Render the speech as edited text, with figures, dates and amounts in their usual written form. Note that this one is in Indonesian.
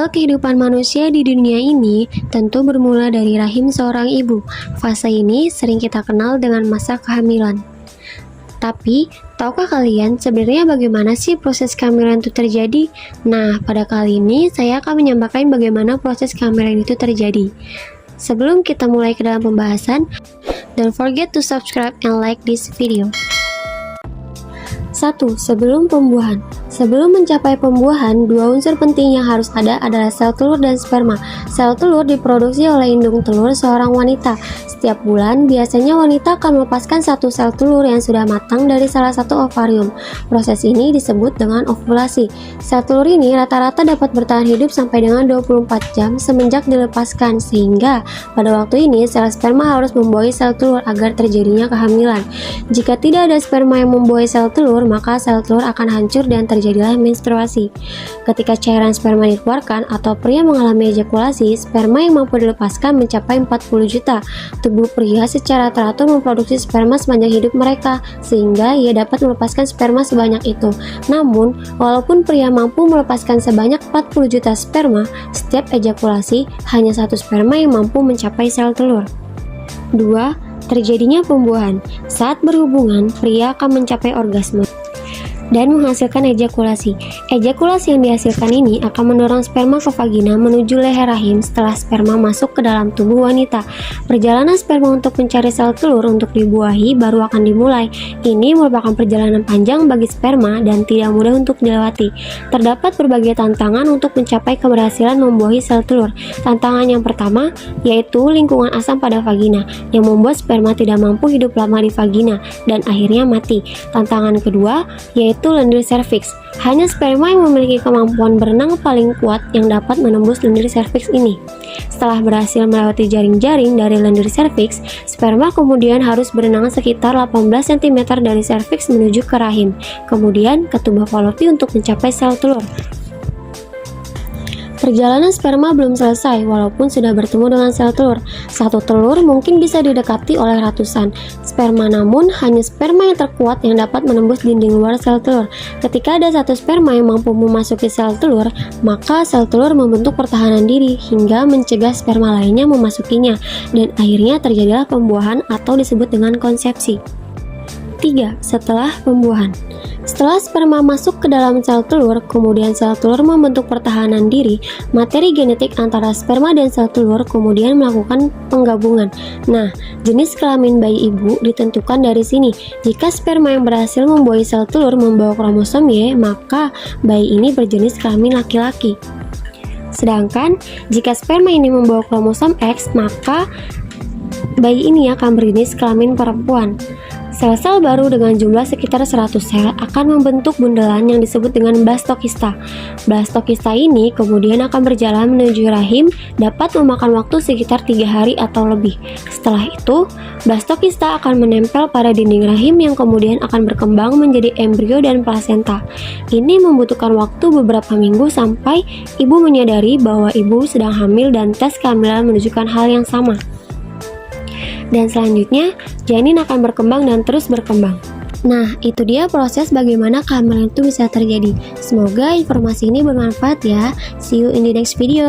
Awal kehidupan manusia di dunia ini tentu bermula dari rahim seorang ibu. Fase ini sering kita kenal dengan masa kehamilan. Tapi, tahukah kalian sebenarnya bagaimana sih proses kehamilan itu terjadi? Nah, pada kali ini saya akan menyampaikan bagaimana proses kehamilan itu terjadi. Sebelum kita mulai ke dalam pembahasan, don't forget to subscribe and like this video. 1. Sebelum pembuahan. Sebelum mencapai pembuahan, dua unsur penting yang harus ada adalah sel telur dan sperma. Sel telur diproduksi oleh indung telur seorang wanita. Setiap bulan, biasanya wanita akan melepaskan satu sel telur yang sudah matang dari salah satu ovarium. Proses ini disebut dengan ovulasi. Sel telur ini rata-rata dapat bertahan hidup sampai dengan 24 jam semenjak dilepaskan, sehingga pada waktu ini sel sperma harus membuahi sel telur agar terjadinya kehamilan. Jika tidak ada sperma yang membuahi sel telur, maka sel telur akan hancur dan terjadilah menstruasi. Ketika cairan sperma dikeluarkan atau pria mengalami ejakulasi, sperma yang mampu dilepaskan mencapai 40 juta. Tubuh pria secara teratur memproduksi sperma sepanjang hidup mereka, sehingga ia dapat melepaskan sperma sebanyak itu. Namun, walaupun pria mampu melepaskan sebanyak 40 juta sperma, setiap ejakulasi hanya satu sperma yang mampu mencapai sel telur. 2. Terjadinya pembuahan. Saat berhubungan, pria akan mencapai orgasme dan menghasilkan ejakulasi. Ejakulasi yang dihasilkan ini akan mendorong sperma ke vagina menuju leher rahim setelah sperma masuk ke dalam tubuh wanita. Perjalanan sperma untuk mencari sel telur untuk dibuahi baru akan dimulai. Ini merupakan perjalanan panjang bagi sperma dan tidak mudah untuk dilewati. Terdapat berbagai tantangan untuk mencapai keberhasilan membuahi sel telur. Tantangan yang pertama yaitu lingkungan asam pada vagina yang membuat sperma tidak mampu hidup lama di vagina dan akhirnya mati. Tantangan kedua yaitu lendir serviks. Hanya sperma yang memiliki kemampuan berenang paling kuat yang dapat menembus lendir serviks ini. Setelah berhasil melewati jaring-jaring dari lendir serviks, sperma kemudian harus berenang sekitar 18 cm dari serviks menuju ke rahim, kemudian ke tuba Fallopi untuk mencapai sel telur. Perjalanan sperma belum selesai walaupun sudah bertemu dengan sel telur. Satu telur mungkin bisa didekati oleh ratusan sperma, namun hanya sperma yang terkuat yang dapat menembus dinding luar sel telur. Ketika ada satu sperma yang mampu memasuki sel telur, maka sel telur membentuk pertahanan diri hingga mencegah sperma lainnya memasukinya, dan akhirnya terjadilah pembuahan atau disebut dengan konsepsi. 3. Setelah pembuahan. Setelah sperma masuk ke dalam sel telur, kemudian sel telur membentuk pertahanan diri, materi genetik antara sperma dan sel telur kemudian melakukan penggabungan. Nah, jenis kelamin bayi ibu ditentukan dari sini. Jika sperma yang berhasil membuahi sel telur membawa kromosom Y, maka bayi ini berjenis kelamin laki-laki. Sedangkan, jika sperma ini membawa kromosom X, maka bayi ini akan berjenis kelamin perempuan. Sel-sel baru dengan jumlah sekitar 100 sel akan membentuk bundelan yang disebut dengan blastokista. Blastokista ini kemudian akan berjalan menuju rahim, dapat memakan waktu sekitar 3 hari atau lebih. Setelah itu, blastokista akan menempel pada dinding rahim yang kemudian akan berkembang menjadi embrio dan plasenta. Ini membutuhkan waktu beberapa minggu sampai ibu menyadari bahwa ibu sedang hamil dan tes kehamilan menunjukkan hal yang sama. Dan selanjutnya, janin akan berkembang dan terus berkembang. Nah, itu dia proses bagaimana kehamilan itu bisa terjadi. Semoga informasi ini bermanfaat ya. See you in the next video.